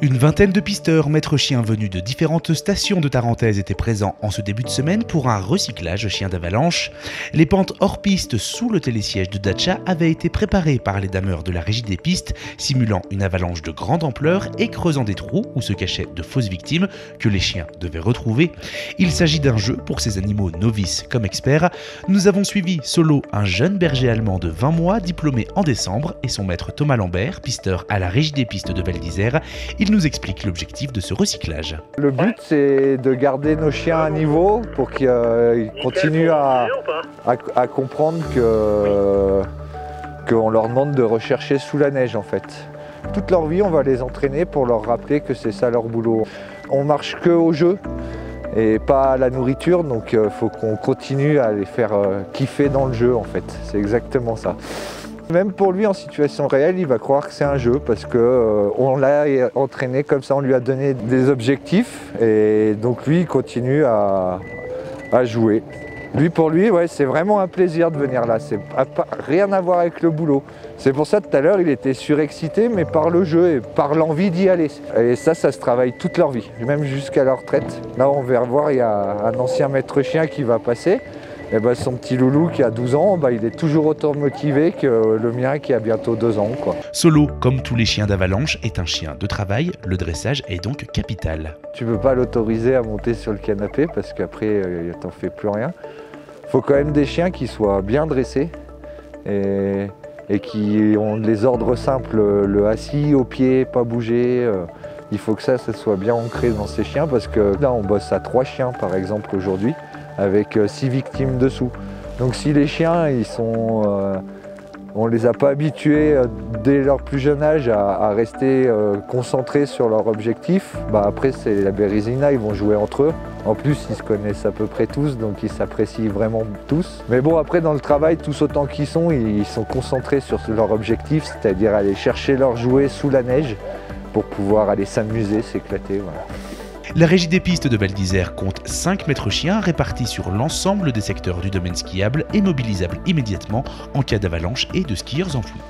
Une vingtaine de pisteurs maîtres chiens venus de différentes stations de Tarentaise étaient présents en ce début de semaine pour un recyclage chien d'avalanche. Les pentes hors piste sous le télésiège de Dacia avaient été préparées par les dameurs de la régie des pistes, simulant une avalanche de grande ampleur et creusant des trous où se cachaient de fausses victimes que les chiens devaient retrouver. Il s'agit d'un jeu pour ces animaux novices comme experts. Nous avons suivi Solo, un jeune berger allemand de 20 mois diplômé en décembre, et son maître Thomas Lambert, pisteur à la régie des pistes de Val d'Isère. Il nous explique l'objectif de ce recyclage. Le but, c'est de garder nos chiens à niveau pour qu'ils continuent à comprendre qu'on leur demande de rechercher sous la neige en fait. Toute leur vie, on va les entraîner pour leur rappeler que c'est ça leur boulot. On marche que au jeu et pas à la nourriture, donc il faut qu'on continue à les faire kiffer dans le jeu en fait. C'est exactement ça. Même pour lui, en situation réelle, il va croire que c'est un jeu parce qu'on l'a entraîné comme ça, on lui a donné des objectifs et donc lui, il continue à jouer. Pour lui, ouais, c'est vraiment un plaisir de venir là, c'est rien à voir avec le boulot. C'est pour ça, tout à l'heure, il était surexcité, mais par le jeu et par l'envie d'y aller. Et ça se travaille toute leur vie, même jusqu'à leur retraite. Là, on va voir, il y a un ancien maître chien qui va passer. Et ben, son petit loulou qui a 12 ans, il est toujours autant motivé que le mien qui a bientôt 2 ans. Solo, comme tous les chiens d'avalanche, est un chien de travail. Le dressage est donc capital. Tu ne peux pas l'autoriser à monter sur le canapé parce qu'après, t'en fais plus rien. Il faut quand même des chiens qui soient bien dressés et qui ont les ordres simples, le assis, au pied, pas bouger. Il faut que ça soit bien ancré dans ces chiens parce que là, on bosse à 3 chiens par exemple aujourd'hui, avec 6 victimes dessous. Donc si les chiens, on les a pas habitués dès leur plus jeune âge à rester concentrés sur leur objectif, après c'est la bérésina, ils vont jouer entre eux. En plus, ils se connaissent à peu près tous, donc ils s'apprécient vraiment tous. Mais bon, après dans le travail, tous autant qu'ils sont, ils sont concentrés sur leur objectif, c'est-à-dire aller chercher leurs jouets sous la neige pour pouvoir aller s'amuser, s'éclater. Voilà. La régie des pistes de Val d'Isère compte 5 maîtres chiens répartis sur l'ensemble des secteurs du domaine skiable et mobilisables immédiatement en cas d'avalanche et de skieurs enfouis.